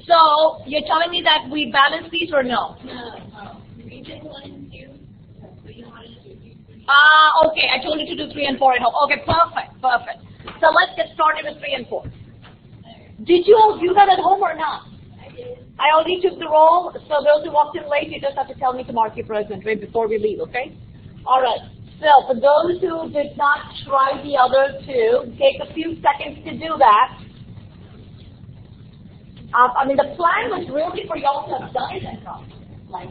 So you're telling me that we balance these or no? Region 1 and 2. Okay, I told you to do 3 and 4 at home. Okay, perfect. So let's get started with 3 and 4. Did you all do that at home or not? I did. I already took the roll, so those who walked in late, you just have to tell me to mark you present right before we leave, okay? All right. So for those who did not try the other two, take a few seconds to do that. I mean, the plan was really for y'all to have done it and come. Like.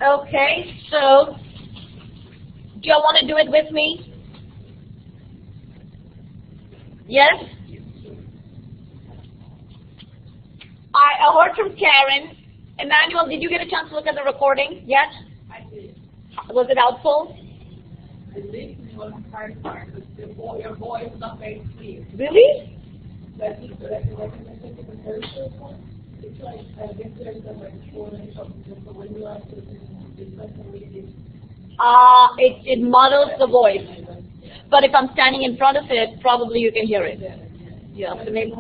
Okay, so do y'all want to do it with me? Yes? I heard from Karen. Emmanuel, did you get a chance to look at the recording? Yes? I did. Was it helpful? The listening was the hard part. Your voice was not very clear. Really? But you could recommend the commercial one. It's like, I guess there's some like phone and something, but when you ask it, it's like a reading. It muddles the voice. But if I'm standing in front of it, probably you can hear it. Yeah, so maybe.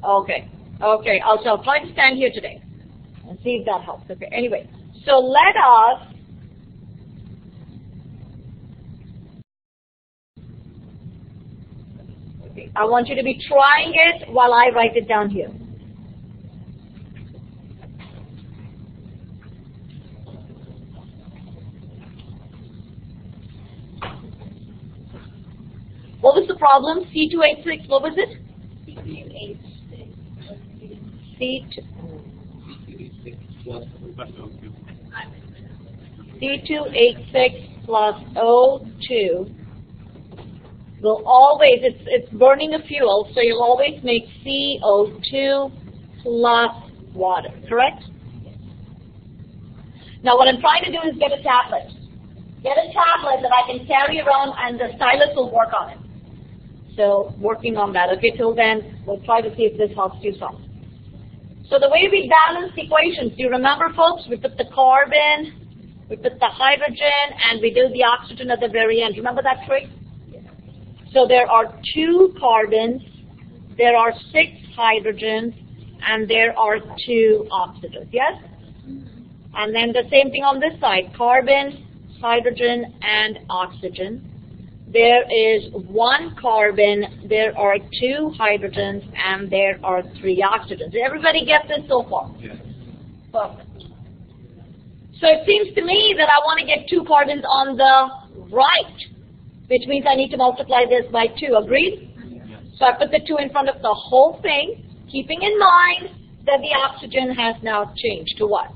Okay, I'll try to stand here today and see if that helps. Okay, anyway, so let us I want you to be trying it while I write it down here. What was the problem? C286, what was it? C286 plus O2 will always, it's burning a fuel, so you'll always make CO2 plus water, correct? Now what I'm trying to do is get a tablet. Get a tablet that I can carry around and the stylus will work on it. So working on that. Okay, till then, we'll try to see if this helps you some. So the way we balance equations, do you remember, folks? We put the carbon, we put the hydrogen, and we do the oxygen at the very end. Remember that trick? So there are 2 carbons, there are 6 hydrogens, and there are 2 oxygens, yes? And then the same thing on this side, carbon, hydrogen, and oxygen. There is 1 carbon, there are 2 hydrogens, and there are 3 oxygens. Did everybody get this so far? Yes. Perfect. So it seems to me that I want to get 2 carbons on the right, which means I need to multiply this by 2. Agreed? Yes. So I put the 2 in front of the whole thing, keeping in mind that the oxygen has now changed to what?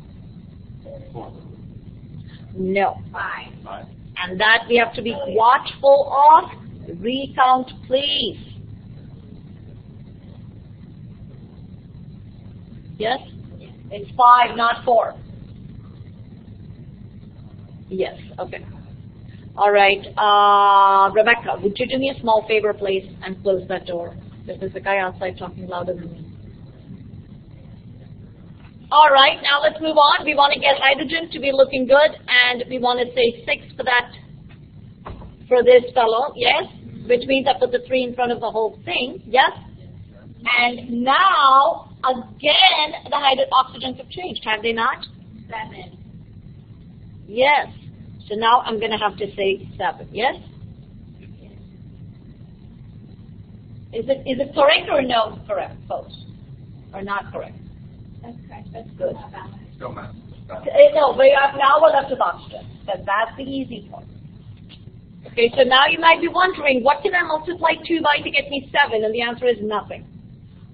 4. No. 5. And that we have to be watchful of. Recount, please. Yes? It's 5, not 4. Yes, okay. All right, Rebecca, would you do me a small favor, please, and close that door? There's a guy outside talking louder than me. All right, now let's move on. We want to get hydrogen to be looking good, and we want to say 6 for that, for this fellow, yes? Which means I put the 3 in front of the whole thing, yes? And now, again, the oxygens have changed, have they not? 7. Yes. So now I'm going to have to say 7, yes? Is it correct or no correct, folks? Or not correct? That's correct. That's good. Still math. No, but now we're left with oxygen. That's the easy part. Okay, so now you might be wondering, what can I multiply 2 by to get me 7? And the answer is nothing.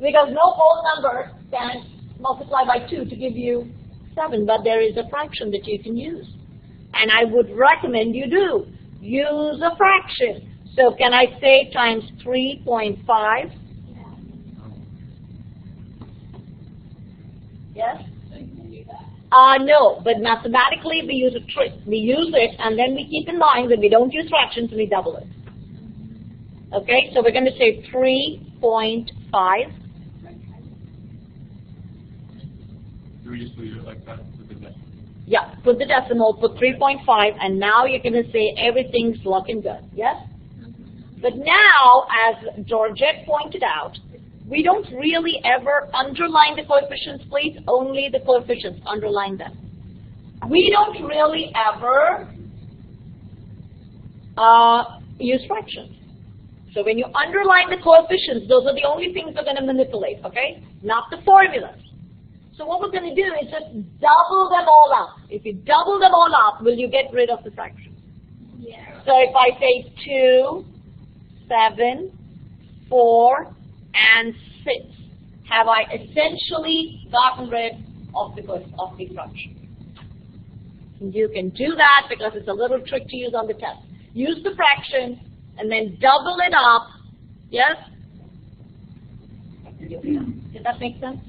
Because no whole number can multiply by 2 to give you 7, but there is a fraction that you can use. And I would recommend you do. Use a fraction. So can I say times 3.5? Yes? No, but mathematically we use a trick. We use it and then we keep in mind that we don't use fractions, we double it. Okay, so we're going to say 3.5. Do we just leave it like that with the decimal? Yeah, put the decimal, put 3.5, and now you're going to say everything's looking good. Yes? But now, as Georgette pointed out, we don't really ever underline the coefficients, please. Only the coefficients, underline them. We don't really ever use fractions. So when you underline the coefficients, those are the only things we're going to manipulate, okay? Not the formulas. So what we're going to do is just double them all up. If you double them all up, will you get rid of the fractions? Yeah. So if I say 2, 7, 4, and 6, have I essentially gotten rid of the fraction? And you can do that because it's a little trick to use on the test. Use the fraction and then double it up. Yes? Did that make sense?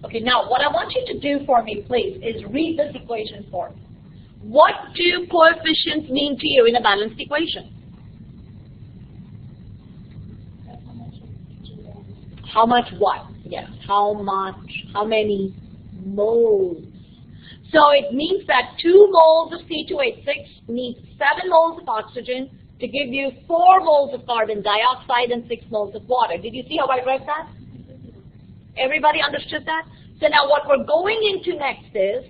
Okay, now what I want you to do for me, please, is read this equation for me. What do coefficients mean to you in a balanced equation? How much what? Yes, how much, how many moles? So it means that 2 moles of C2H6 needs 7 moles of oxygen to give you 4 moles of carbon dioxide and 6 moles of water. Did you see how I read that? Everybody understood that? So now what we're going into next is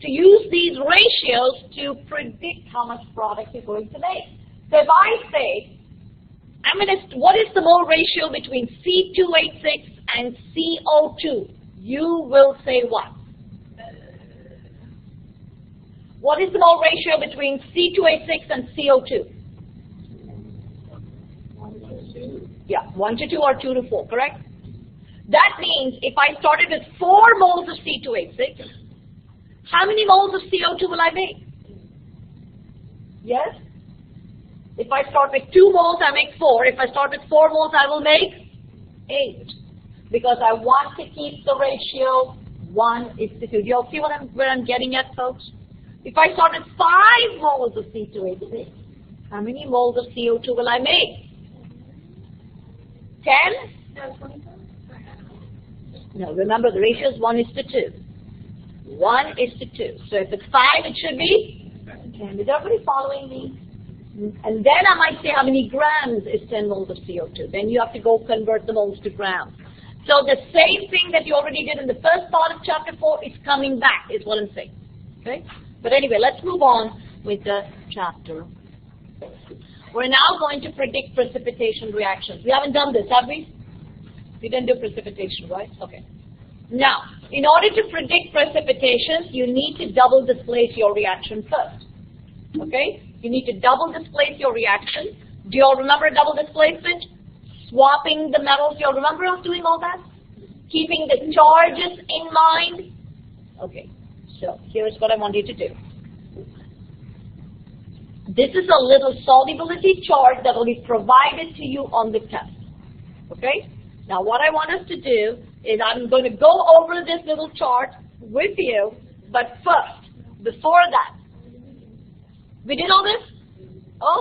to use these ratios to predict how much product you're going to make. So if I say, what is the mole ratio between C2H6 and CO2? You will say what? What is the mole ratio between C2H6 and CO2? 1 to 2. Yeah, 1 to 2 or 2 to 4, correct? That means if I started with 4 moles of C2H6, how many moles of CO2 will I make? Yes? If I start with 2 moles, I make 4. If I start with 4 moles, I will make 8. Because I want to keep the ratio 1:2. Do you all see where I'm getting at, folks? If I start with 5 moles of C2H6, how many moles of CO2 will I make? 10? No, 25. No, remember the ratio is 1:2. 1:2. So if it's 5, it should be 10. Is everybody following me? And then I might say how many grams is 10 moles of CO2. Then you have to go convert the moles to grams. So the same thing that you already did in the first part of chapter 4 is coming back, is what I'm saying. Okay? But anyway, let's move on with the chapter. We're now going to predict precipitation reactions. We haven't done this, have we? We didn't do precipitation, right? Okay. Now, in order to predict precipitations, you need to double displace your reaction first. Okay? You need to double displace your reaction. Do you all remember double displacement? Swapping the metals. Do you all remember us doing all that? Keeping the charges in mind? Okay. So, here's what I want you to do. This is a little solubility chart that will be provided to you on the test. Okay? Now, what I want us to do is I'm going to go over this little chart with you, but first, before that, we did all this?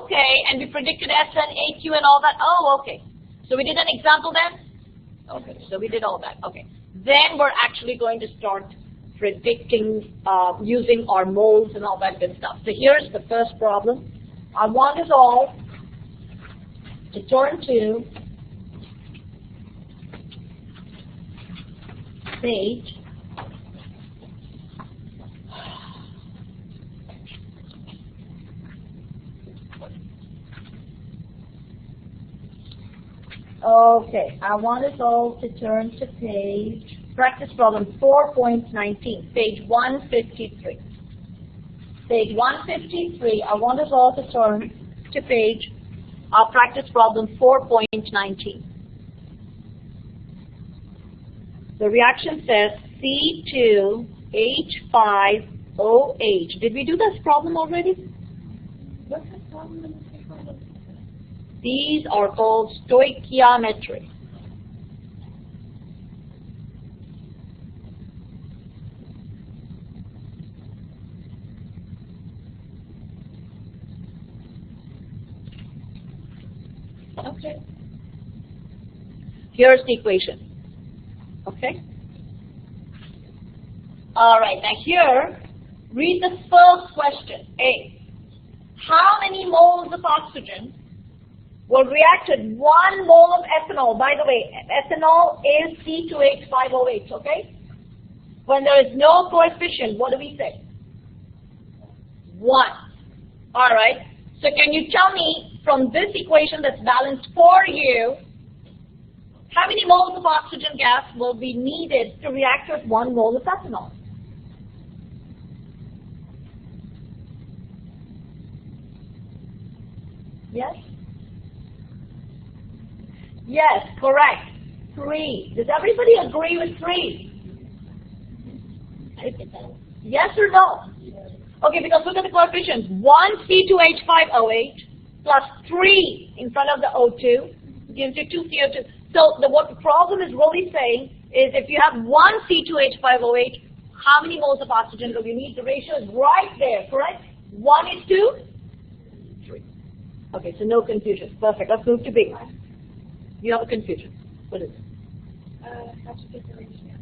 Okay, and we predicted SN, AQ, and all that? Oh, okay. So we did an example then? Okay, so we did all that. Okay. Then we're actually going to start predicting using our moles and all that good stuff. So here's the first problem. I want us all to turn to page 4.19, page 153. Page 153, I want us all to turn to page, practice problem 4.19. The reaction says C2H5OH. Did we do this problem already? What's the problem in the problem? These are called stoichiometry. Okay. Here's the equation. Okay. All right. Now here, read the first question. A. How many moles of oxygen will react with 1 mole of ethanol? By the way, ethanol is C2H5OH, okay? When there is no coefficient, what do we say? 1. All right. So can you tell me from this equation that's balanced for you, how many moles of oxygen gas will be needed to react with 1 mole of ethanol? Yes? Yes, correct. 3. Does everybody agree with 3? Yes or no? Okay, because look at the coefficients. 1 C2H5OH plus 3 in front of the O2 gives you 2 CO2. So what the problem is really saying is if you have 1 C2H5OH, how many moles of oxygen will you need? The ratio is right there, correct? 1:3. Okay, so no confusion. Perfect. Let's move to B. You have a confusion. What is it? How to get the ratio?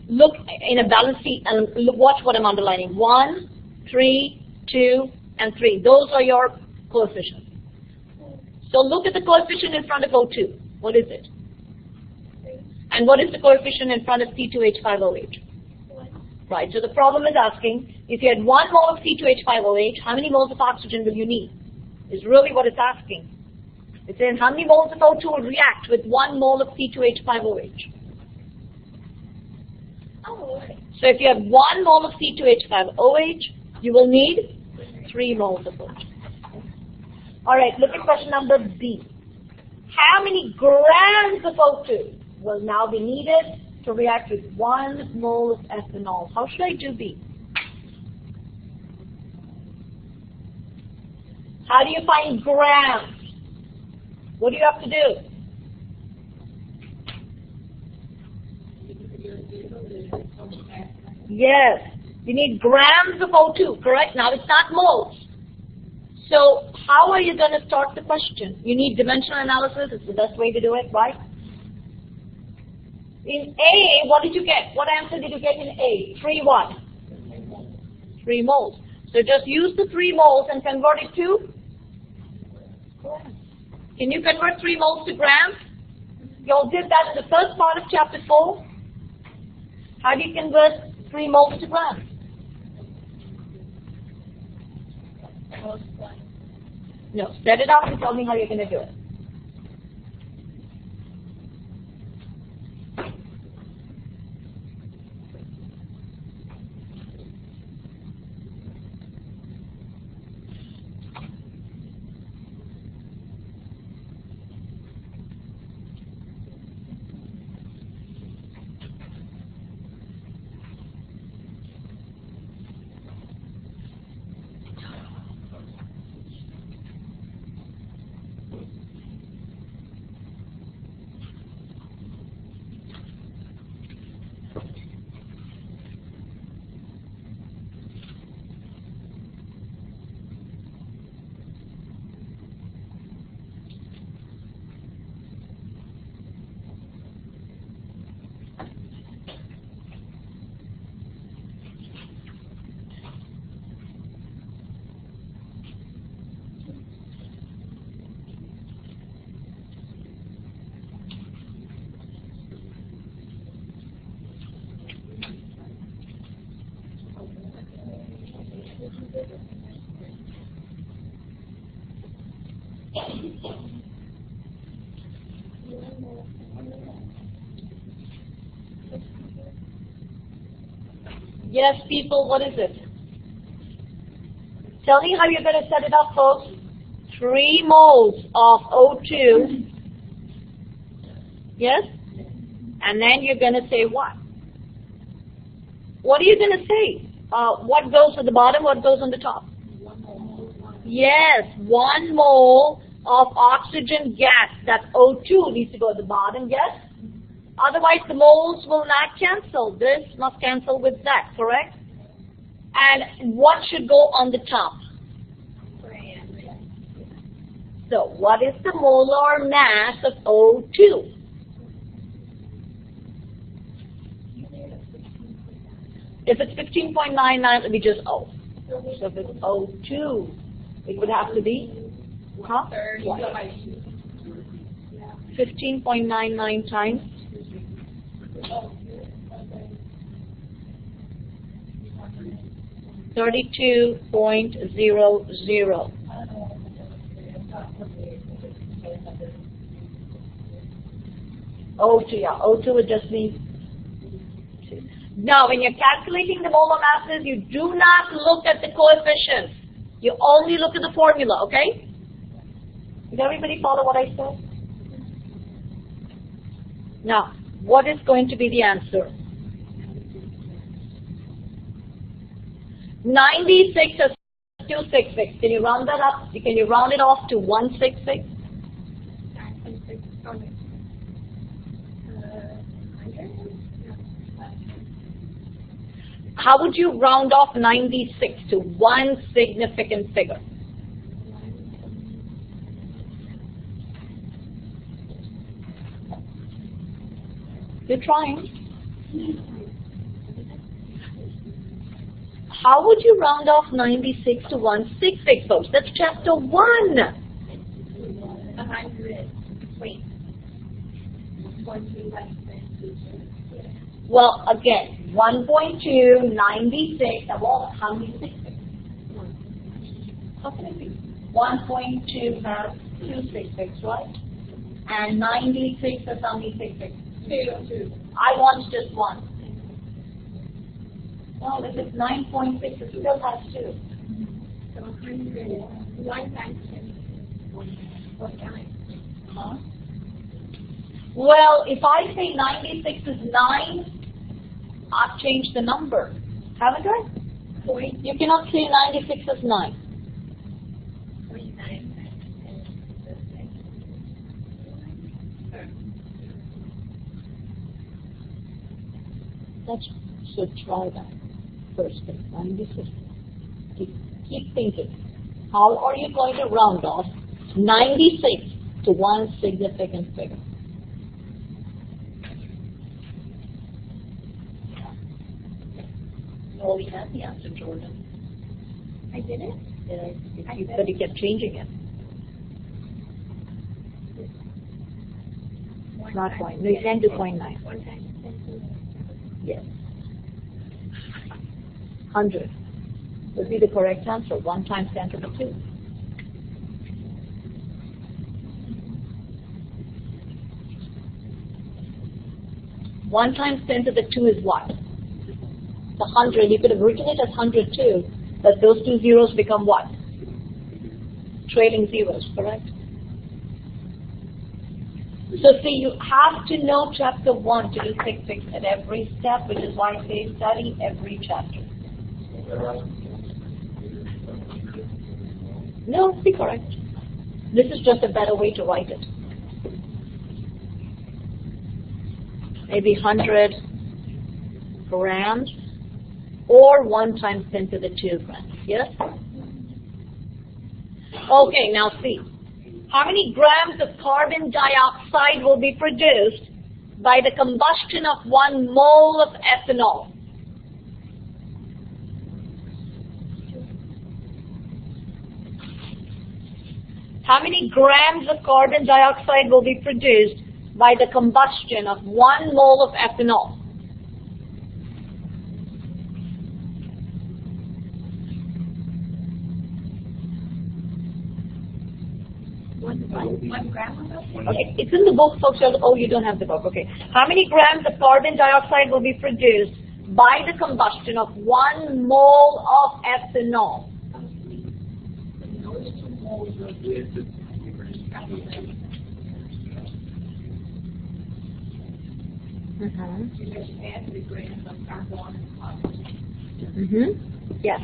Look in a balanced sheet and watch what I'm underlining. 1, 3, 2, and 3. Those are your coefficients. So look at the coefficient in front of O2. What is it? 3. And what is the coefficient in front of C2H5OH? 1. Right, so the problem is asking, if you had 1 mole of C2H5OH, how many moles of oxygen will you need? Is really what it's asking. It's saying how many moles of O2 will react with 1 mole of C2H5OH. Oh, okay. So if you have 1 mole of C2H5OH, you will need 3 moles of OH. All right, look at question number B. How many grams of O2 will now be needed to react with 1 mole of ethanol? How should I do B? How do you find grams? What do you have to do? Yes, you need grams of O2, correct? Now it's not moles. So how are you going to start the question? You need dimensional analysis. It's the best way to do it, right? In A, what did you get? What answer did you get in A? 3 what? 3 moles. So just use the 3 moles and convert it to grams. Can you convert 3 moles to grams? You all did that in the first part of chapter 4. How do you convert 3 moles to grams? No, set it up and tell me how you're going to do it. Yes, people, what is it? Tell me how you're going to set it up, folks. 3 moles of O2. Yes? And then you're going to say what? What are you going to say? What goes to the bottom, what goes on the top? 1 mole. Yes, 1 mole of oxygen gas, that O2 needs to go at the bottom, yes? Otherwise the moles will not cancel. This must cancel with that, correct? And what should go on the top? So what is the molar mass of O2? If it's 15.99, it'll be just O. So if it's O2, it would have to be, 15.99 times 32.00. O2, yeah. O2 would just be 2. Now, when you're calculating the molar masses, you do not look at the coefficients. You only look at the formula, okay? Did everybody follow what I said? Now, what is going to be the answer? 96 is 266. Can you round that up? Can you round it off to 166? How would you round off 96 to one significant figure? You're trying. How would you round off 96 to 166, folks? That's chapter 1. 100. Wait. Well, again, 1.2, 96, well, how many sixes? How can it be? 1.2 has 2 sixes, right? And 96 has how many sixes? 2. I want just 1. Well, if it's 9.6, it still has 2. So 100. 1 times 10. What time? Huh? Well, if I say 96 is 9, I've changed the number. Haven't I? You cannot say 96 is 9. 0.9. Let's try that first thing. 96. Keep thinking. How are you going to round off 96 to one significant figure? You already had the answer, Jordan. I did it? But you kept changing it. Not point. No, you can do 0.9. 1 times 10. Yes. 100 would be the correct answer. 1 times 10 to the 2. One times 10 to the 2 is what? The 100. You could have written it as 100 too, but those 2 zeros become what? Trailing zeros, correct? So see, you have to know chapter 1 to do 6 at every step, which is why I say study every chapter. No, it's be correct. This is just a better way to write it. Maybe 100 grams or 1 times 10 to the 2 grams. Yes? Okay, now see. How many grams of carbon dioxide will be produced by the combustion of 1 mole of ethanol? How many grams of carbon dioxide will be produced by the combustion of 1 mole of ethanol? One gram of it? Okay, it's in the book, folks. Oh, you don't have the book. Okay. How many grams of carbon dioxide will be produced by the combustion of 1 mole of ethanol? Yes.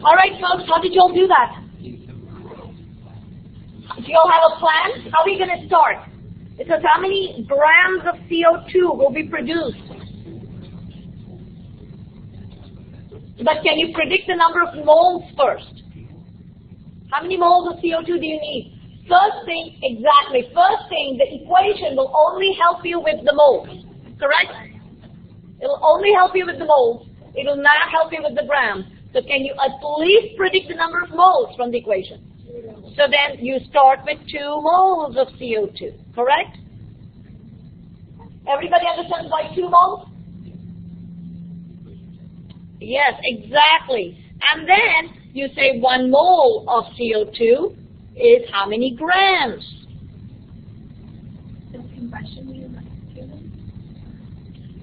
All right, folks, how did you all do that? Do you all have a plan? How are we going to start? It says how many grams of CO2 will be produced. But can you predict the number of moles first? How many moles of CO2 do you need? First thing, exactly. First thing, the equation will only help you with the moles. Correct? It will only help you with the moles. It will not help you with the grams. So can you at least predict the number of moles from the equation? So then you start with 2 moles of CO2. Correct? Everybody understands why 2 moles? Yes, exactly. And then you say 1 mole of CO2 is how many grams?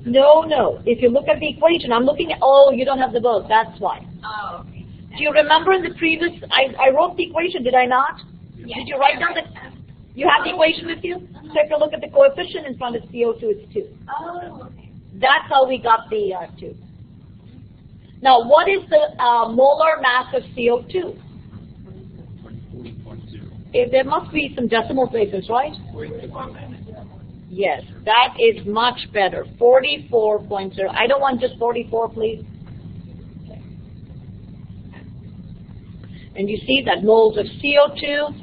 No. If you look at the equation, I'm looking at, oh, you don't have the book, that's why. Oh, okay. Do you remember in the previous, I wrote the equation, did I not? Yes. Did you write down the, you have the equation with you? Take a look at the coefficient in front of CO2, it's 2. Oh, okay. That's how we got the 2. Now, what is the molar mass of CO2? There must be some decimal places, right? Yes, that is much better. 44.0. I don't want just 44, please. Okay. And you see that moles of CO2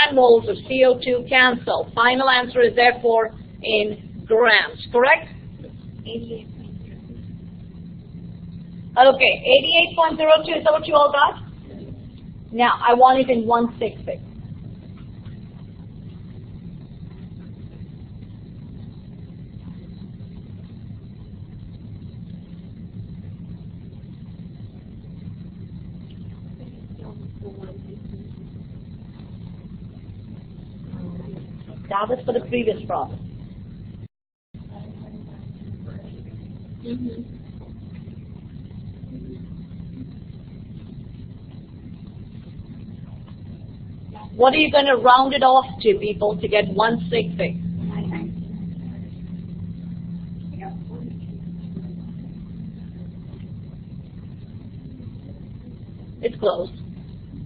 and moles of CO2 cancel. Final answer is therefore in grams, correct? 88.0. Okay, 88.02. Is that what you all got? Now, I want it in 1/6. That was for the previous problem. What are you going to round it off to, people, to get 1/6? It's close.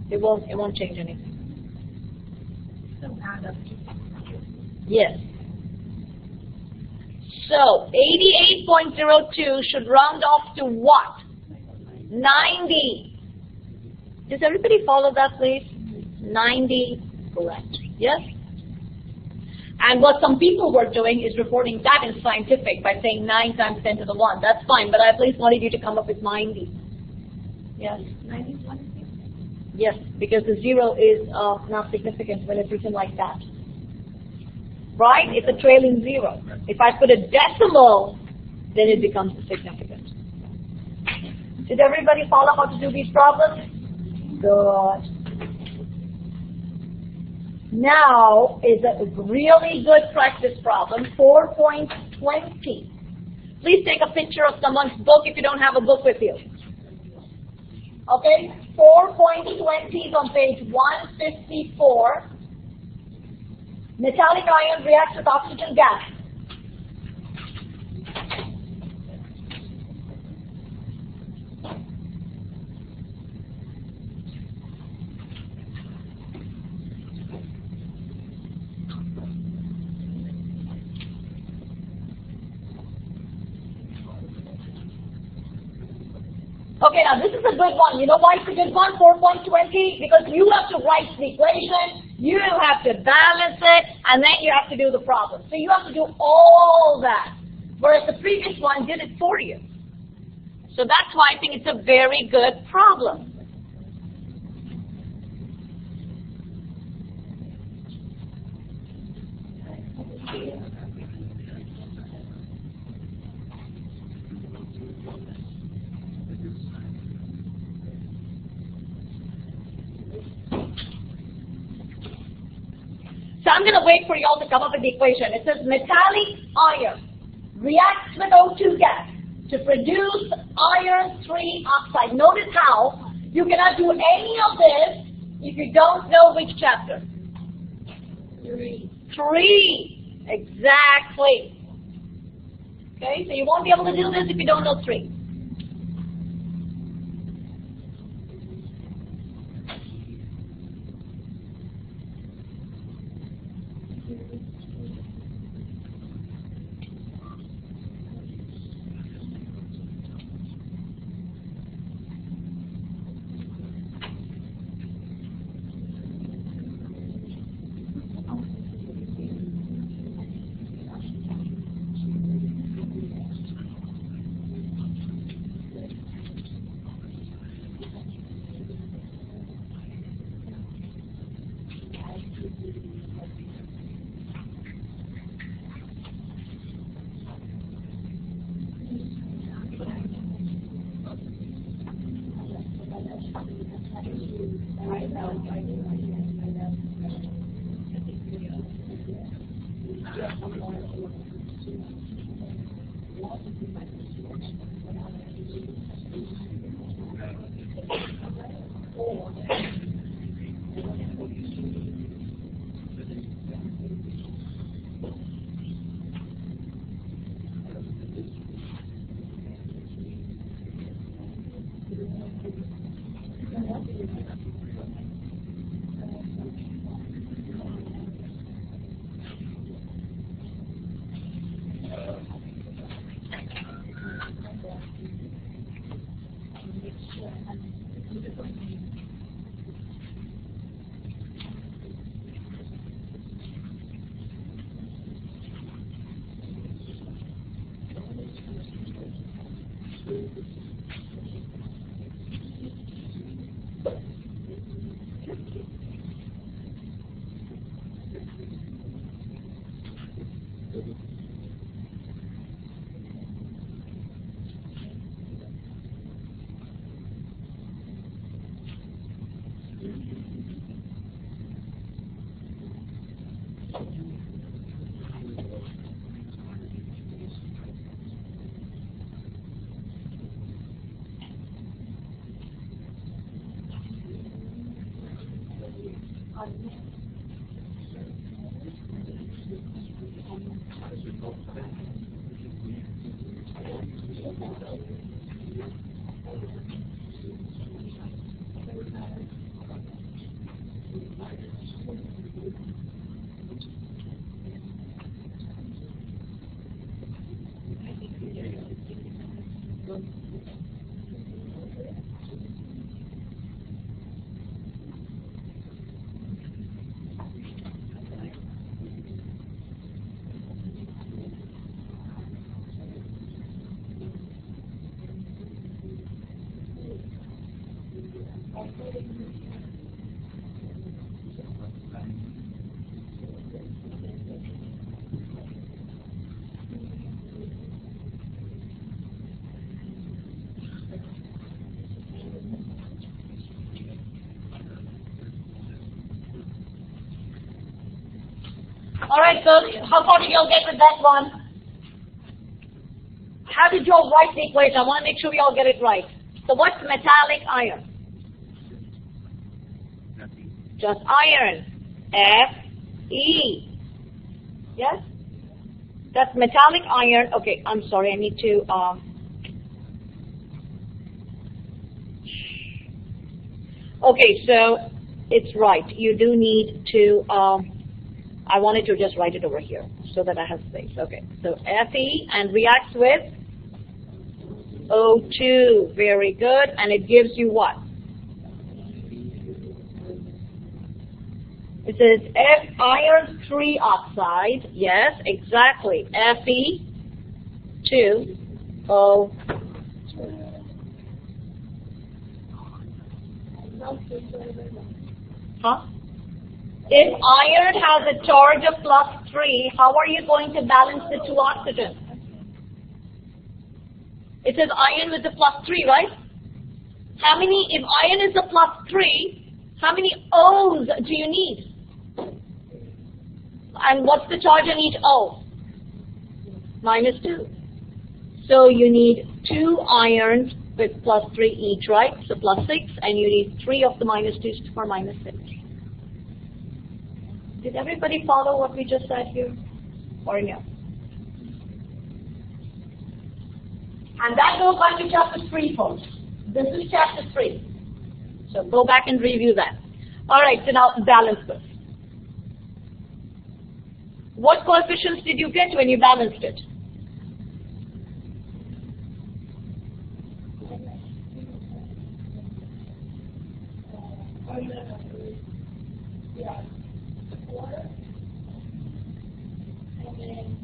It won't change anything. Yes. So 88.02 should round off to what? 90. Does everybody follow that, please? 90, correct. Yes? And what some people were doing is reporting that in scientific by saying 9 times 10 to the 1. That's fine, but I at least wanted you to come up with 90. Yes? 91? Yes, because the 0 is not significant when it's written like that. Right? It's a trailing 0. If I put a decimal, then it becomes significant. Did everybody follow how to do these problems? Good. Now is a really good practice problem, 4.20. Please take a picture of someone's book if you don't have a book with you. Okay, 4.20 is on page 154. Metallic ion reacts with oxygen gas. Okay, now this is a good one. You know why it's a good one, 4.20? Because you have to write the equation, you have to balance it, and then you have to do the problem. So you have to do all that. Whereas the previous one did it for you. So that's why I think it's a very good problem. So I'm going to wait for you all to come up with the equation. It says metallic iron reacts with O2 gas to produce iron 3 oxide. Notice how you cannot do any of this if you don't know which chapter. 3. Exactly. Okay, so you won't be able to do this if you don't know 3. All right, so how far did y'all get with that one? How did y'all write the equation? I want to make sure we all get it right. So what's metallic iron? Just iron. Fe. Yes? That's metallic iron. Okay, I'm sorry, I need to... Okay, so it's right. You do need to... I wanted to just write it over here so that I have space. Okay, so Fe and reacts with Fe2O2. Very good. And it gives you what? It says iron 3 oxide. Yes, exactly. Fe2O. Huh? If iron has a charge of +3, how are you going to balance the 2 oxygens? It says iron with the +3, right? How many, if iron is the +3, how many O's do you need? And what's the charge on each O? -2. So you need 2 irons with +3 each, right? So +6, and you need 3 of the -2s for -6. Did everybody follow what we just said here? Or no? And that goes back to chapter 3, folks. This is chapter 3. So go back and review that. All right, so now balance this. What coefficients did you get when you balanced it?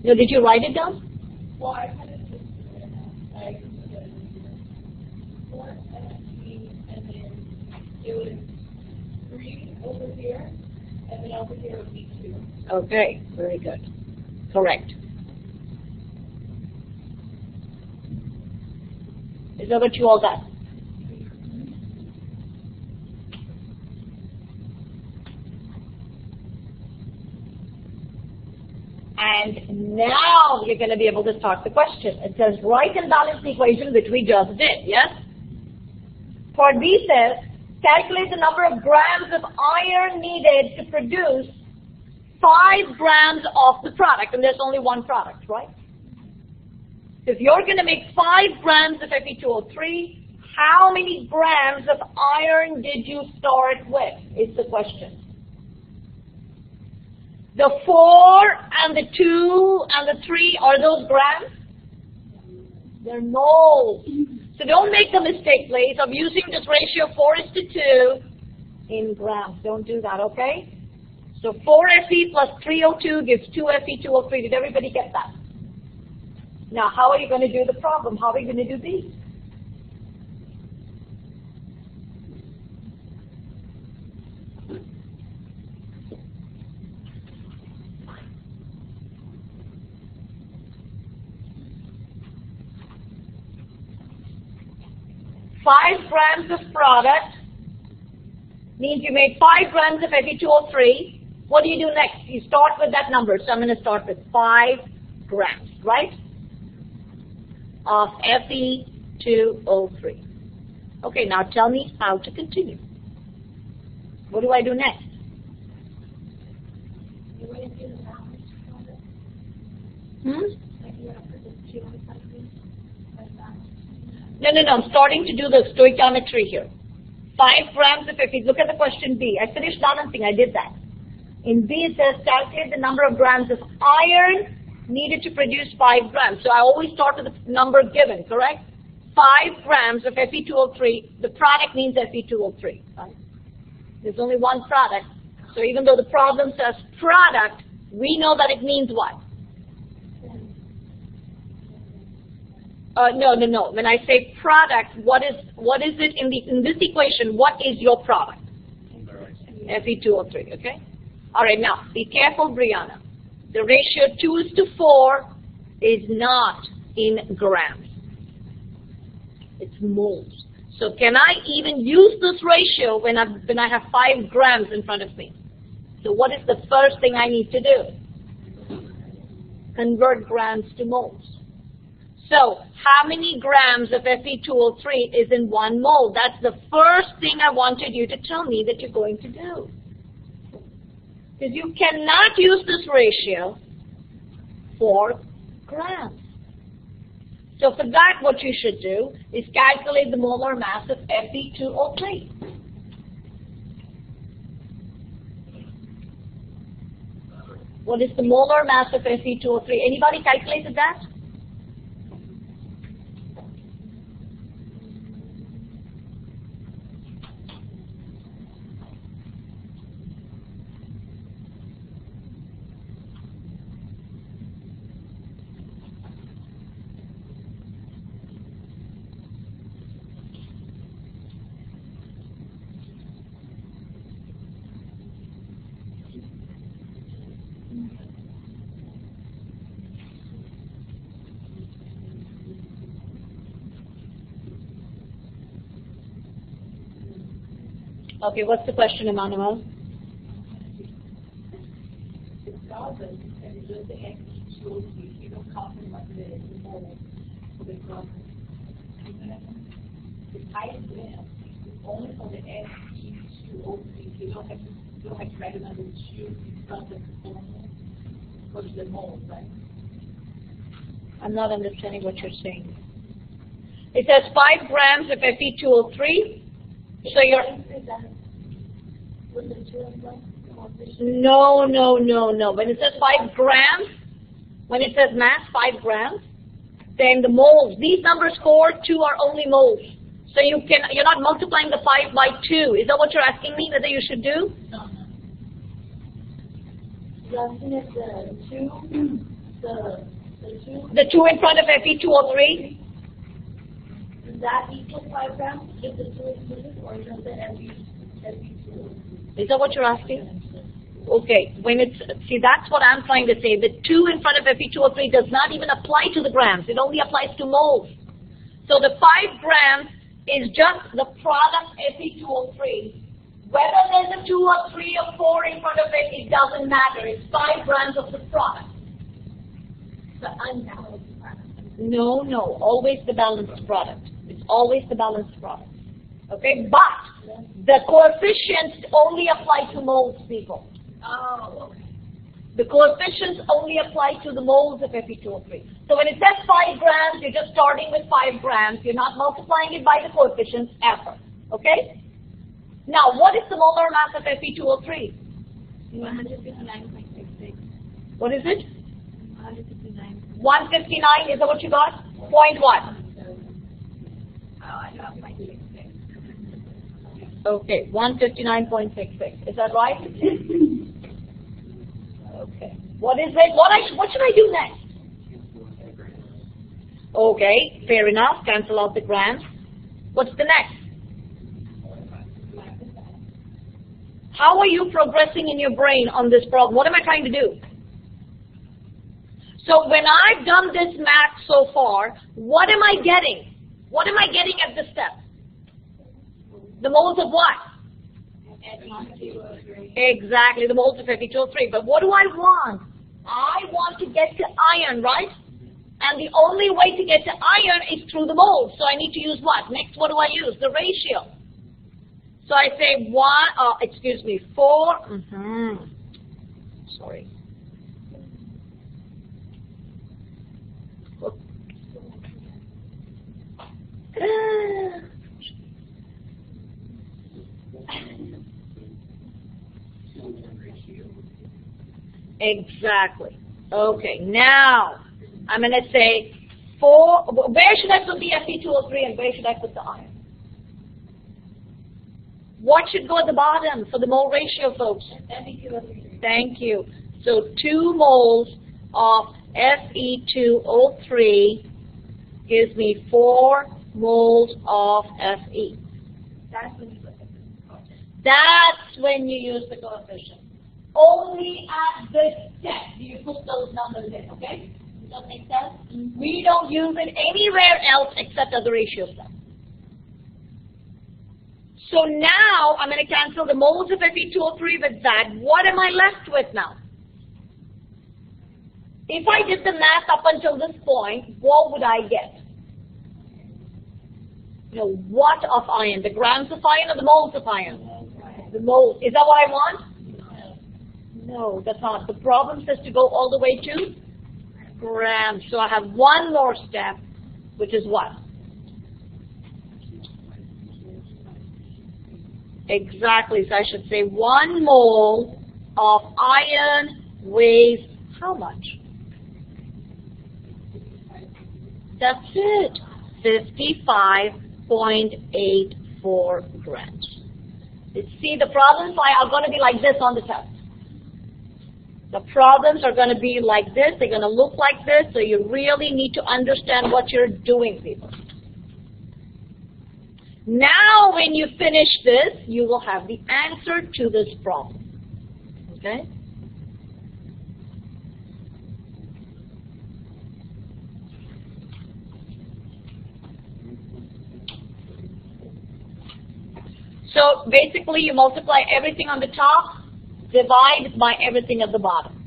No, did you write it down? Well, I kind of just like 4 FE, and then it was 3 over here, and then over here would be 2. Okay, very good. Correct. Is that what you all got? And now you're going to be able to start the question. It says, write and balance the equation which we just did, yes? Part B says, calculate the number of grams of iron needed to produce 5 grams of the product. And there's only one product, right? If you're going to make 5 grams of Fe2O3, how many grams of iron did you start with, is the question. The 4 and the 2 and the 3, are those grams? They're moles. So don't make the mistake, please, of using this ratio 4:2 in grams. Don't do that, okay? So 4 Fe plus 3O2 gives 2 Fe2O3. Did everybody get that? Now, how are you going to do the problem? How are you going to do these? Five grams of product means you made 5 grams of Fe2O3. What do you do next? You start with that number. So I'm going to start with 5 grams, right? Of Fe2O3. Okay, now tell me how to continue. What do I do next? No, I'm starting to do the stoichiometry here. 5 grams of Fe. Look at the question B. I finished balancing. I did that. In B it says calculate the number of grams of iron needed to produce 5 grams. So I always start with the number given, correct? 5 grams of Fe2O3. The product means Fe2O3. Right? There's only one product. So even though the problem says product, we know that it means what? No. When I say product, what is it in this equation? What is your product? Fe2O3. Okay. All right. Now be careful, Brianna. The ratio 2:4 is not in grams. It's moles. So can I even use this ratio when I have 5 grams in front of me? So what is the first thing I need to do? Convert grams to moles. So how many grams of Fe2O3 is in 1 mole? That's the first thing I wanted you to tell me that you're going to do. Because you cannot use this ratio for grams. So for that, what you should do is calculate the molar mass of Fe2O3. What is the molar mass of Fe2O3? Anybody calculated that? Okay, what's the question, Emmanuel? It's carbon and it's just the X shows you don't carbon like the mole for the carbon. The highest gram is only for the X H2O3. You don't have to recognize the two carbon for the mole, right? I'm not understanding what you're saying. It says 5 grams of Fe2O3. So you're... No. When it says 5 grams, when it says mass 5 grams, then the moles, these numbers 4, 2 are only moles. So you're not multiplying the 5 by 2. Is that what you're asking me whether you should do? No. You're asking if The 2 in front of Fe2O3? Does that equal 5 grams if the 2 is included, or does it Fe2? Is that what you're asking? Okay, see, that's what I'm trying to say. The 2 in front of Fe2O3 does not even apply to the grams. It only applies to moles. So the 5 grams is just the product Fe2O3. Whether there's a 2 or 3 or 4 in front of it, it doesn't matter. It's 5 grams of the product. The unbalanced product. No, always the balanced product. It's always the balanced product. Okay, but the coefficients only apply to moles, people. Oh, okay. The coefficients only apply to the moles of Fe2O3. So when it says 5 grams, you're just starting with 5 grams. You're not multiplying it by the coefficients ever. Okay? Now, what is the molar mass of Fe2O3? 159.66. What is it? 159. 159, is that what you got? Point what? Oh, I got 0.66. Okay, 159.66. Is that right? Okay. What is it? What should I do next? Okay, fair enough. Cancel out the grams. What's the next? How are you progressing in your brain on this problem? What am I trying to do? So when I've done this math so far, what am I getting? What am I getting at this step? The moles of what? Exactly, the moles of Fe2O3. But what do I want? I want to get to iron, right? And the only way to get to iron is through the moles. So I need to use what? Next, what do I use? The ratio. So I say 4. Sorry. Exactly. Okay, now I'm going to say 4. Where should I put the Fe2O3 and where should I put the iron? What should go at the bottom for the mole ratio, folks? Fe2O3. Thank you. So 2 moles of Fe2O3 gives me 4 moles of Fe. That's when you look at the coefficient. That's when you use the coefficient. Only at this step do you put those numbers in, okay? Does that make sense? Mm-hmm. We don't use it anywhere else except at the ratio step. So now I'm going to cancel the moles of Fe2O3 with that. What am I left with now? If I did the math up until this point, what would I get? What of iron? The grams of iron or the moles of iron? The moles. Is that what I want? No, that's not. The problem says to go all the way to grams. So I have one more step, which is what? Exactly. So I should say 1 mole of iron weighs how much? That's it. 55.84 grams. See, the problems are going to be like this on the test. The problems are going to be like this. They're going to look like this. So you really need to understand what you're doing, people. Now, when you finish this, you will have the answer to this problem. Okay? So basically, you multiply everything on the top, divide by everything at the bottom.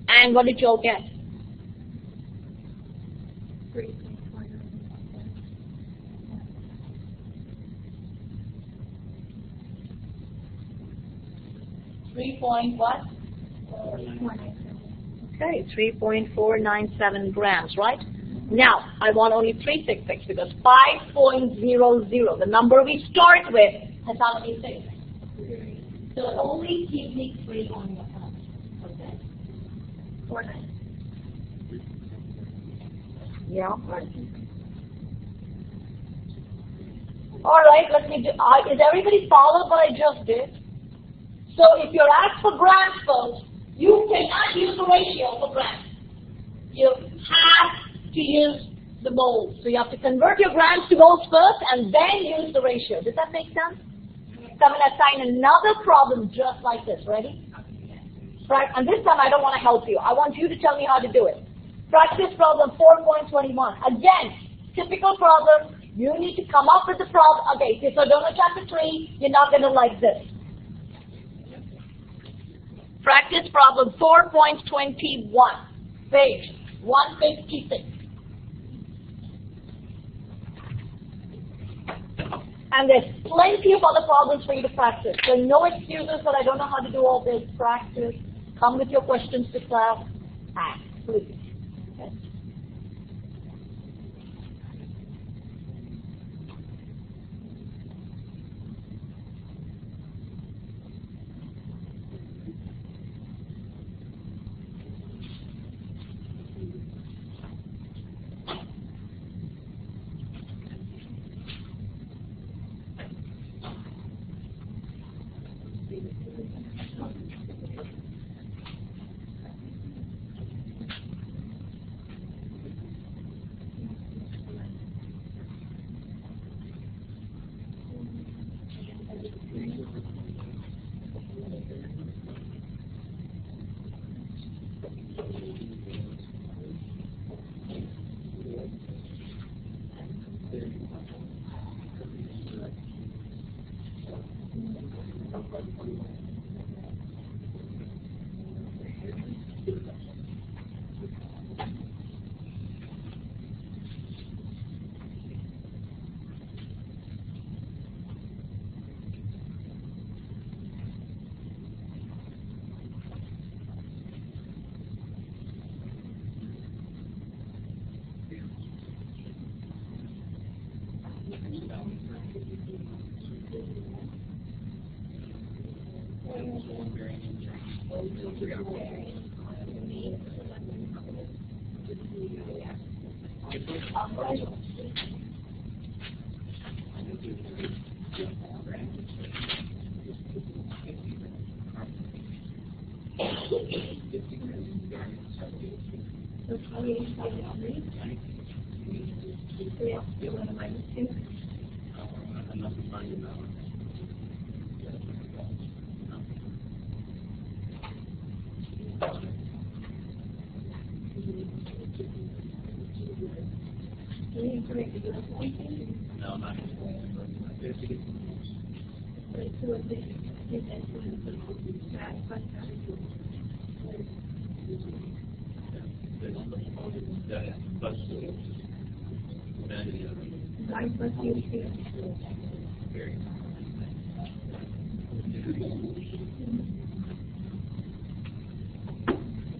And what did you all get? 3 point what? Okay, 3.497 grams, right? Now, I want only 3 sig figs because 5.00, the number we start with, has how many sig figs? So only keep me 3 on your phone. Okay. 4 9. Yeah. All right, let me do. Is everybody followed what I just did? So if you're asked for grams first, you cannot use the ratio for grams. You have to use the moles. So you have to convert your grams to moles first and then use the ratio. Does that make sense? So I'm going to assign another problem just like this. Ready? Right. And this time I don't want to help you. I want you to tell me how to do it. Practice problem 4.21. Again, typical problem. You need to come up with the problem. Okay, so don't know chapter 3. You're not going to like this. Practice problem 4.21, page 156. And there's plenty of other problems for you to practice. So no excuses that I don't know how to do all this. Practice. Come with your questions to class. Ask, please. Okay.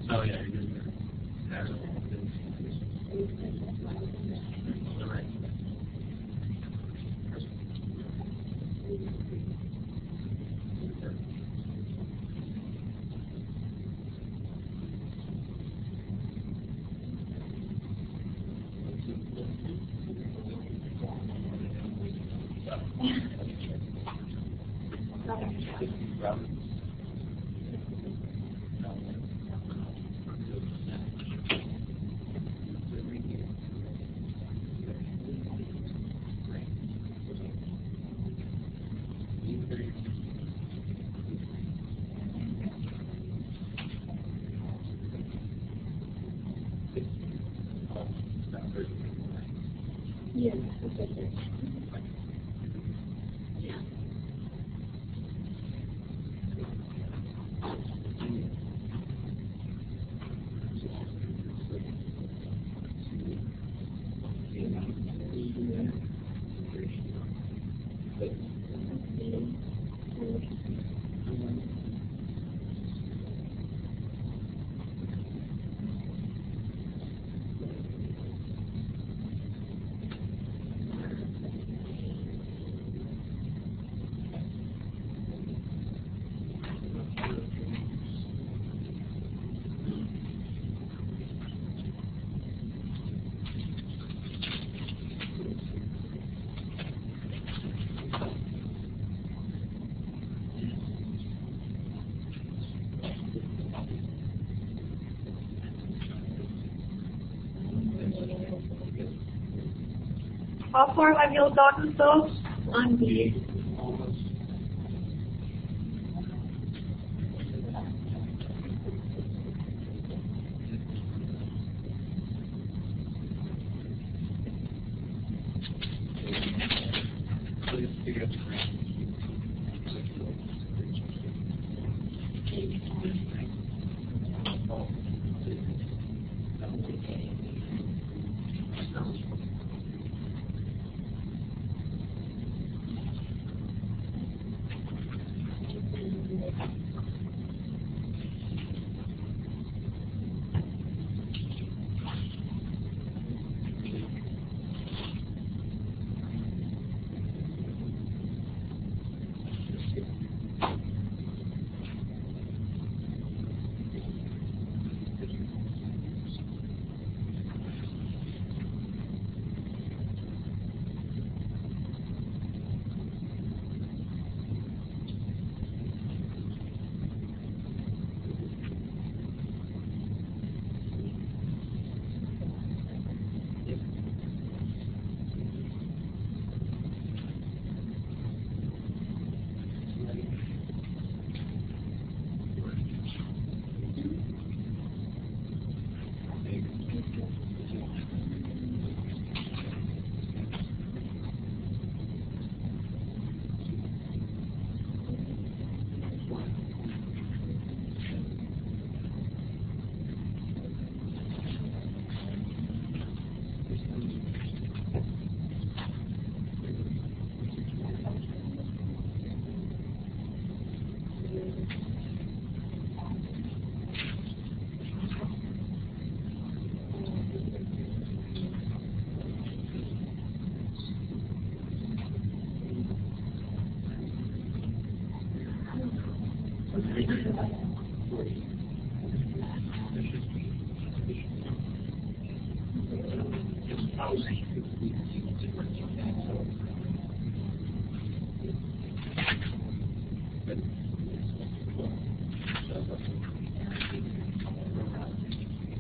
Oh, yeah, you're good. Yes. How far have you gotten, so? On the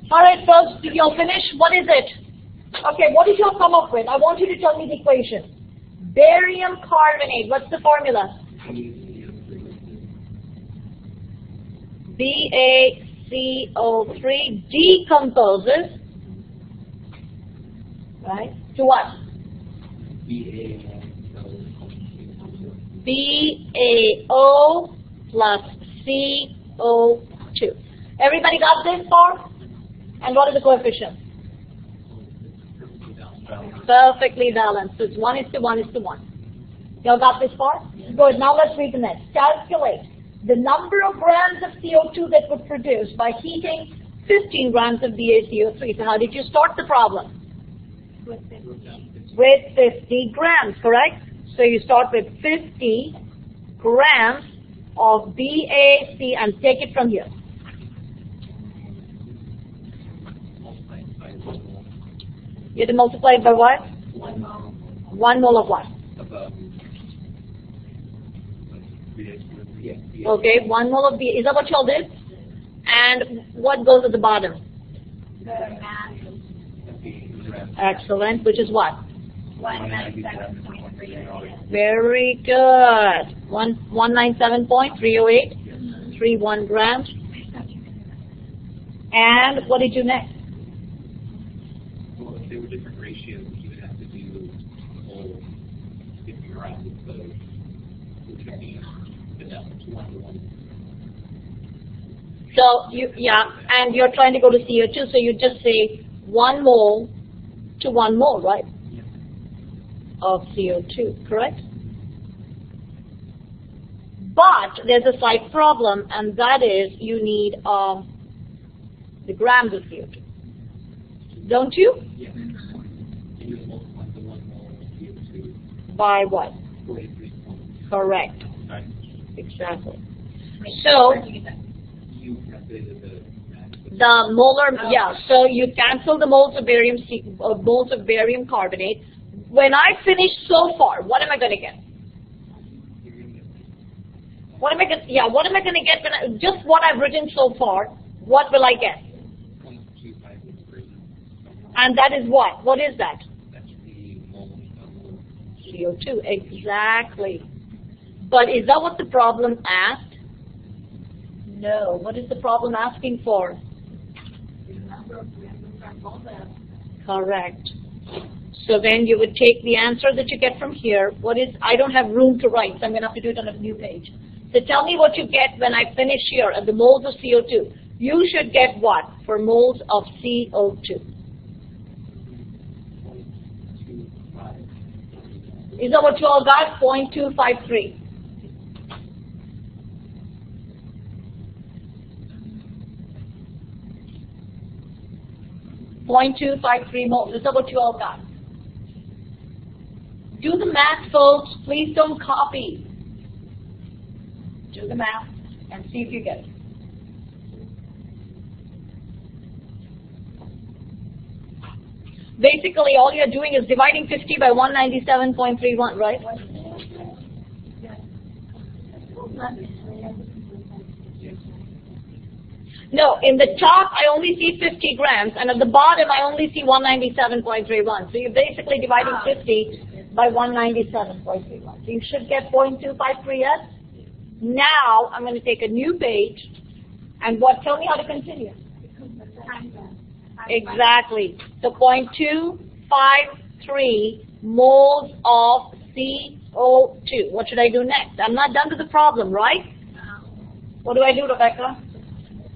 All right, folks, did you all finish? What is it? Okay, what did you all come up with? I want you to tell me the equation. Barium carbonate, what's the formula? BaCO3 decomposes, right, to what? BaO plus CO2. Everybody got this far? And what are the coefficients? Perfectly balanced. So it's 1:1:1. Y'all got this far? Good. Now let's read the next. Calculate the number of grams of CO2 that would produce by heating 15 grams of BaCO3. So how did you start the problem? With 50 grams, correct? So you start with 50 grams of BaC and take it from here. You have to multiply it by what? 1 mole of what? Okay, 1 mole of B. Is that what y'all did? And what goes at the bottom? Excellent, which is what? 197.308. Very good. 197.308, 31 grams. And what did you do next? Well, if they were different ratios, you would have to do the whole 50 around with those, which would be the number 1-to-1. So and you're trying to go to CO2, so you just say 1 mole to 1 mole, right? Yeah. Of CO2, correct? But there's a slight problem, and that is you need the grams of CO2. Don't you? Yeah. And you would multiply the 1 mole of CO2 By what? 43 points. Correct. Right. Exactly. So You calculated the molar, so you cancel the moles of barium carbonate. When I finish so far, what am I going to get? What am I going to get when just what I've written so far? What will I get? 0.25%. And that is what? What is that? That's the mole of CO2, exactly. But is that what the problem asked? No. What is the problem asking for? Correct. So then you would take the answer that you get from here. What is, I don't have room to write, so I'm going to have to do it on a new page. So tell me what you get when I finish here at the moles of CO2. You should get what for moles of CO2? Is that what you all got? 0.253. .253 moles. Is that what you all got? Do the math, folks. Please don't copy. Do the math and see if you get it. Basically, all you're doing is dividing 50 by 197.31, right? No, in the top I only see 50 grams, and at the bottom I only see 197.31. So you're basically dividing 50 by 197.31. So you should get 0.253, yes? Now I'm going to take a new page, and what? Tell me how to continue. Exactly. So 0.253 moles of CO2. What should I do next? I'm not done with the problem, right? What do I do, Rebecca?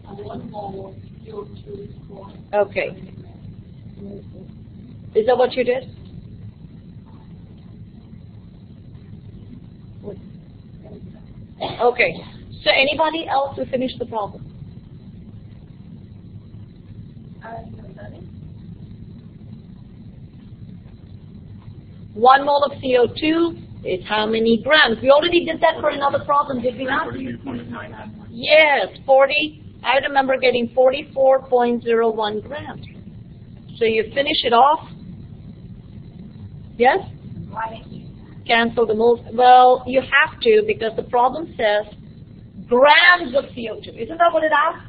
1 mole CO2. Okay. Is that what you did? Okay. So anybody else who finished the problem? 1 mole of CO2 is how many grams? We already did that for another problem, did we not? Yes, 40. I remember getting 44.01 grams. So you finish it off. Yes? Cancel the moles. Well, you have to because the problem says grams of CO2. Isn't that what it asks?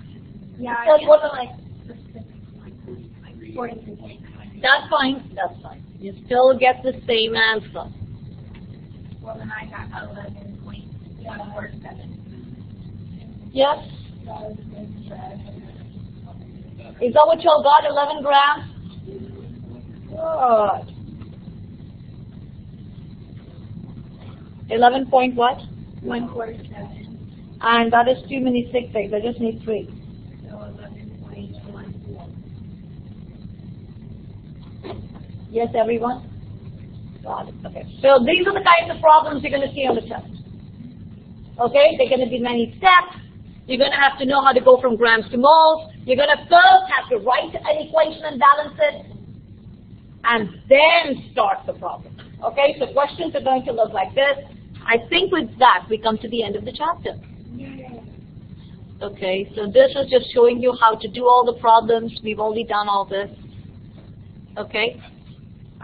Yeah. So what am I? 43. That's fine. That's fine. You still get the same answer. Well, then I got 11.147. Yes? Is that what y'all got? 11 grams? Good. 11 point what? 147. And that is too many 6 eggs. I just need 3. So 11.14. Yes, everyone? Got it. Okay. So these are the kinds of problems you're going to see on the test. Okay? They're going to be many steps. You're going to have to know how to go from grams to moles. You're going to first have to write an equation and balance it, and then start the problem. Okay? So questions are going to look like this. I think with that, we come to the end of the chapter. Okay? So this is just showing you how to do all the problems. We've already done all this. Okay?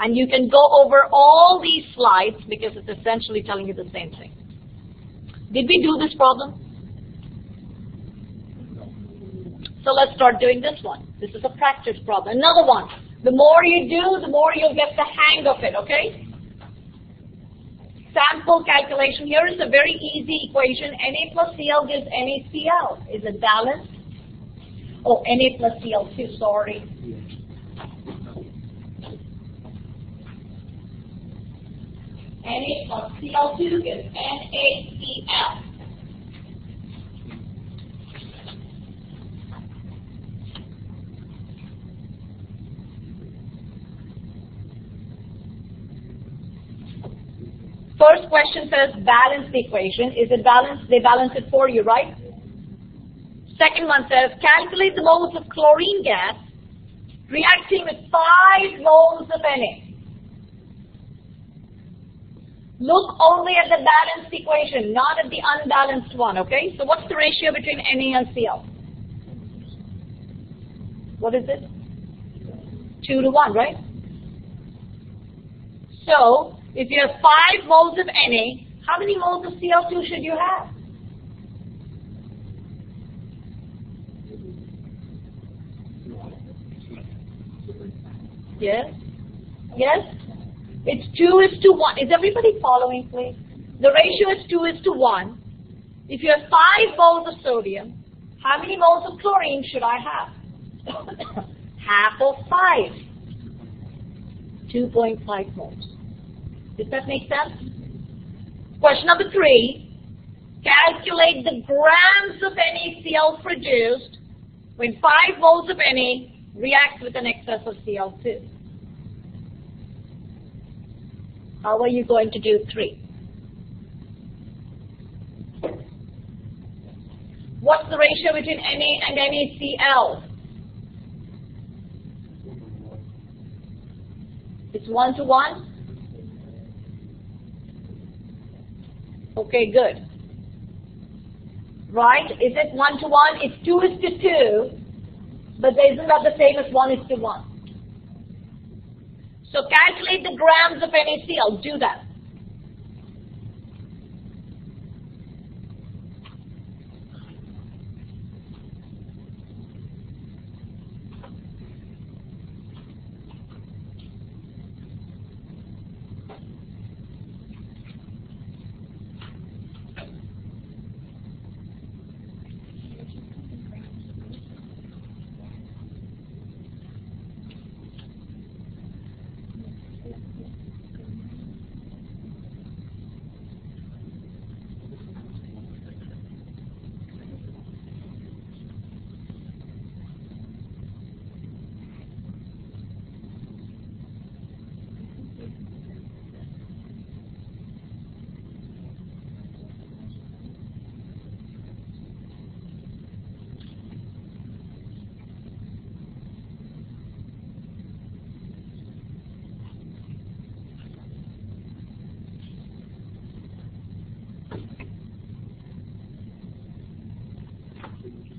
And you can go over all these slides because it's essentially telling you the same thing. Did we do this problem? So let's start doing this one. This is a practice problem. Another one. The more you do, the more you'll get the hang of it, okay? Sample calculation. Here is a very easy equation. Na plus Cl gives NaCl. Is it balanced? Oh, Na plus Cl2, sorry. Na plus Cl2 gives NaCl. First question says balance the equation. Is it balanced? They balance it for you, right? Second one says calculate the moles of chlorine gas reacting with 5 moles of Na. Look only at the balanced equation, not at the unbalanced one, okay? So what's the ratio between Na and Cl? What is it? 2 to 1, right? So, if you have 5 moles of Na, how many moles of Cl2 should you have? Yes? Yes? It's 2:1. Is everybody following, please? The ratio is 2:1. If you have 5 moles of sodium, how many moles of chlorine should I have? Half of 5. 2.5 moles. Does that make sense? Question number 3. Calculate the grams of NaCl produced when 5 moles of Na reacts with an excess of Cl2. How are you going to do 3? What's the ratio between Na and NaCl? It's 1 to 1? Okay, good. Right? Is it 1 to 1? It's 2:2, but isn't that the same as 1:1? So calculate the grams of NaCl. Do that.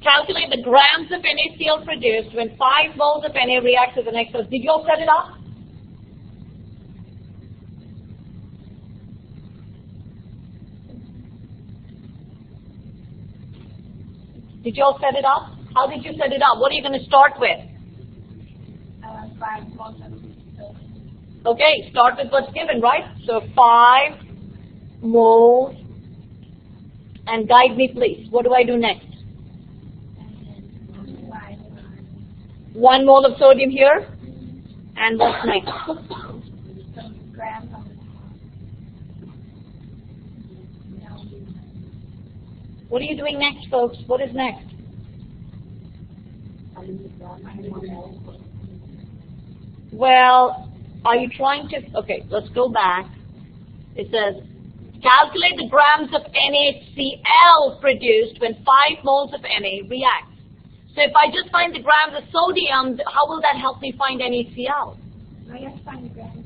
Calculate the grams of NaCl produced when 5 moles of Na reacts with an excess. Did you all set it up? Did you all set it up? How did you set it up? What are you going to start with? 5 moles. Okay, start with what's given, right? So 5 moles, and guide me please. What do I do next? 1 mole of sodium here, and what's next? What are you doing next, folks? What is next? Well, are you trying to, okay, let's go back. It says, calculate the grams of NaCl produced when 5 moles of Na react. So if I just find the grams of sodium, how will that help me find NaCl? I have to find the grams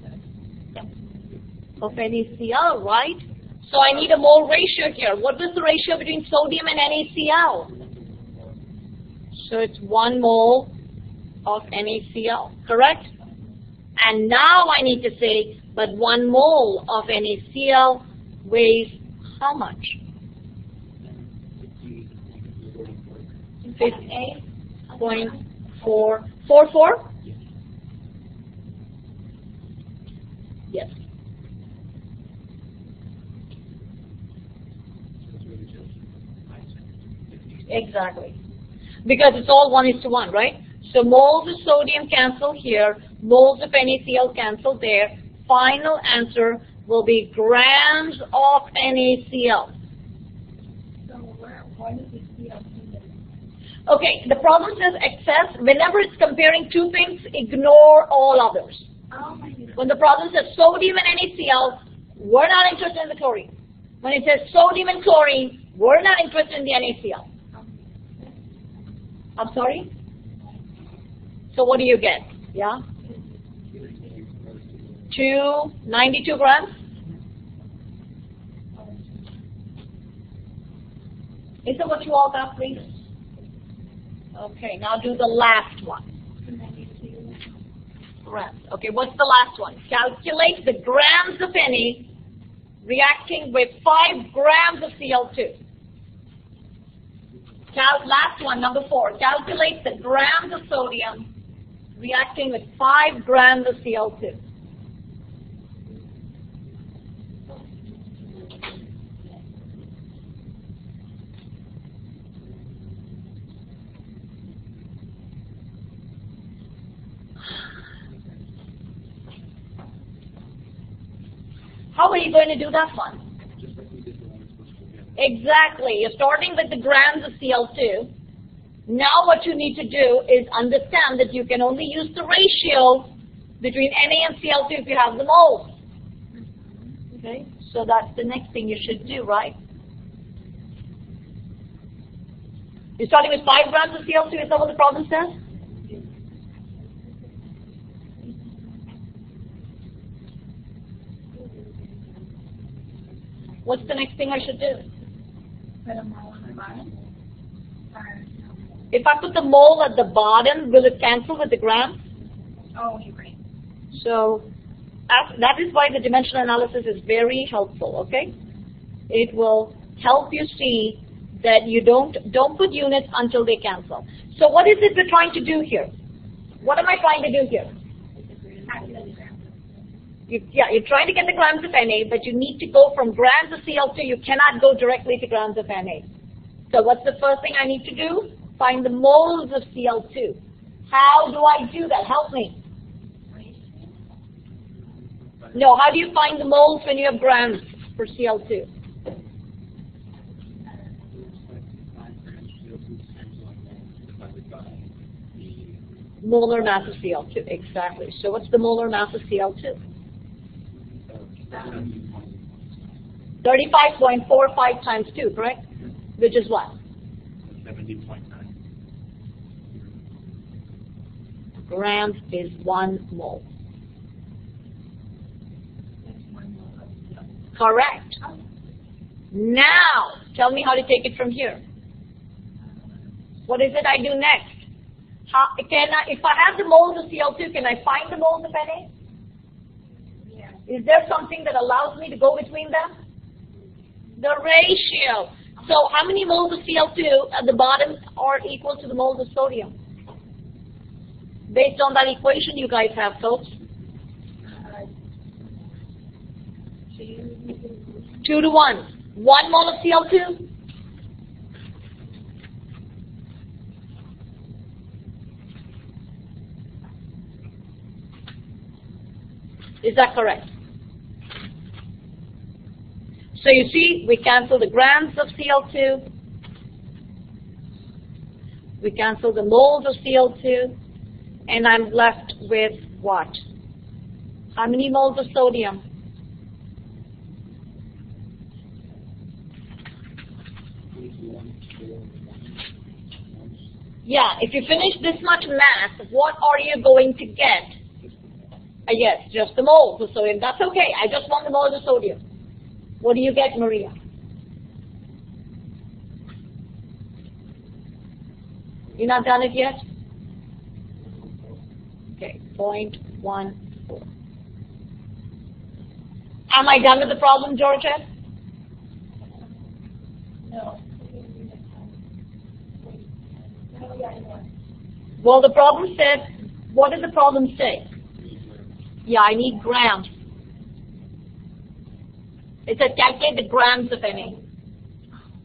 of NaCl, right? So I need a mole ratio here. What was the ratio between sodium and NaCl? So it's 1 mole of NaCl, correct? And now I need to say, but 1 mole of NaCl weighs how much? 58.444? Yes. Exactly. Because it's all 1:1, right? So moles of sodium cancel here, moles of NaCl cancel there. Final answer will be grams of NaCl. So why does it see us? Okay, the problem says excess. Whenever it's comparing two things, ignore all others. Oh my goodness. When the problem says sodium and NaCl, we're not interested in the chlorine. When it says sodium and chlorine, we're not interested in the NaCl. I'm sorry? So what do you get? Yeah? 92 grams? Is that what you all got, please? Okay, now do the last one. Grams. Okay, what's the last one? Calculate the grams of Na reacting with 5 grams of Cl2. Last one, number 4. Calculate the grams of sodium reacting with 5 grams of Cl2. How are you going to do that one? Exactly. You're starting with the grams of Cl2. Now what you need to do is understand that you can only use the ratio between Na and Cl2 if you have the moles. Okay? So that's the next thing you should do, right? You're starting with 5 grams of Cl2. Is that what the problem says? What's the next thing I should do? Put a mole on the bottom. If I put the mole at the bottom, will it cancel with the grams? Oh, you're right. So that is why the dimensional analysis is very helpful, okay? It will help you see that you don't put units until they cancel. So what is it we're trying to do here? What am I trying to do here? You're trying to get the grams of Na, but you need to go from grams of Cl2. You cannot go directly to grams of Na. So what's the first thing I need to do? Find the moles of Cl2. How do I do that? Help me. No, how do you find the moles when you have grams for Cl2? Molar mass of Cl2, exactly. So what's the molar mass of Cl2? 35.45 times 2, correct? Which is what? 70.9. Grams is 1 mole. Correct. Now, tell me how to take it from here. What is it I do next? If I have the moles of Cl2, can I find the moles of Na? Is there something that allows me to go between them? The ratio. So how many moles of Cl2 at the bottom are equal to the moles of sodium? Based on that equation you guys have, folks. 2 to 1. 1 mole of Cl2? Is that correct? So you see, we cancel the grams of Cl2. We cancel the moles of Cl2. And I'm left with what? How many moles of sodium? Yeah, if you finish this much math, what are you going to get? Yes, just the moles of sodium. That's okay. I just want the moles of sodium. What do you get, Maria? You're not done it yet? Okay, 0.14. Am I done with the problem, Georgia? No. Well, the problem said, what did the problem say? Yeah, I need grams. It said calculate the grams of any.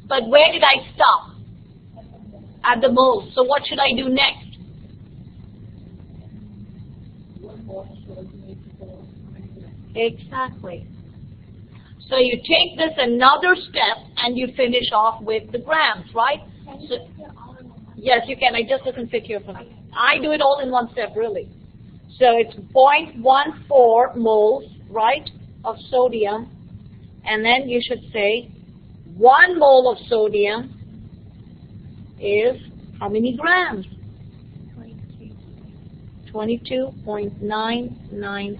But where did I stop? At the moles. So what should I do next? Exactly. So you take this another step and you finish off with the grams, right? So, yes, you can. I just doesn't fit here for me. I do it all in one step, really. So it's 0.14 moles, right, of sodium. And then you should say 1 mole of sodium is how many grams? 22.99 grams.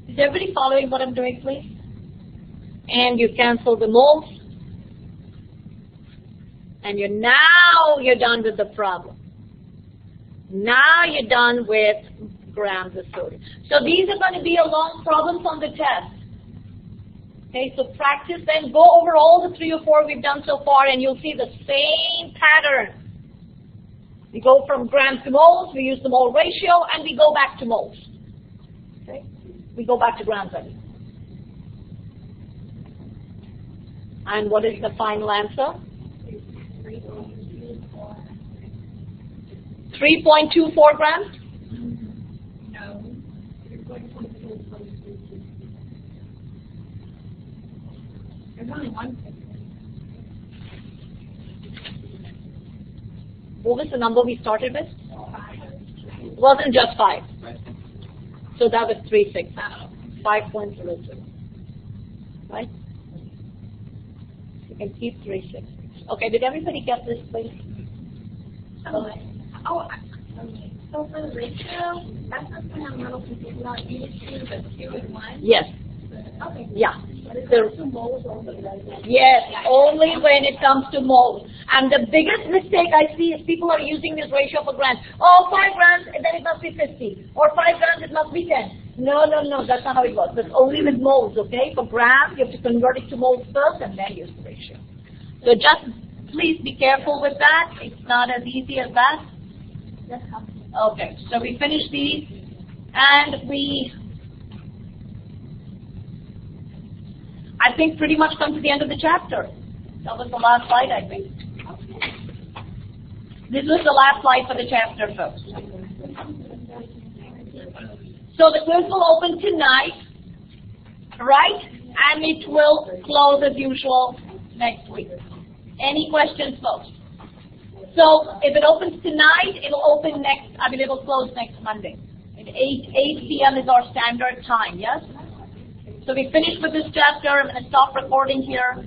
Is everybody following what I'm doing, please? And you cancel the moles. And you're done with the problem. Now you're done with grams of sodium. So these are going to be a long problems on the test. Okay, so practice then. Go over all the 3 or 4 we've done so far, and you'll see the same pattern. We go from grams to moles, we use the mole ratio, and we go back to moles. Okay, we go back to grams, I mean. And what is the final answer? 3.24 grams? No. There's only one thing. What was the number we started with? It wasn't just 5. So that was 3.6. 5.02. Right? You can keep 3.6. Okay, did everybody get this, please? So for the ratio, that's something I'm a little confused about. You choose the 2 and 1? Yes. Okay. Yeah. There's 2 moles over Yes, only when it comes to moles. And the biggest mistake I see is people are using this ratio for grams. Oh, 5 grams, and then it must be 50. Or 5 grams, it must be 10. No, that's not how it works. It's only with moles, okay? For grams, you have to convert it to moles first and then use the ratio. So just please be careful with that. It's not as easy as that. Okay, so we finished these, and I think pretty much come to the end of the chapter. That was the last slide, I think. This was the last slide for the chapter, folks. So the quiz will open tonight, right? And it will close as usual next week. Any questions, folks? So if it opens tonight, it'll open it'll close next Monday. At 8 p.m. is our standard time, yes? So we finished with this chapter. I'm going to stop recording here.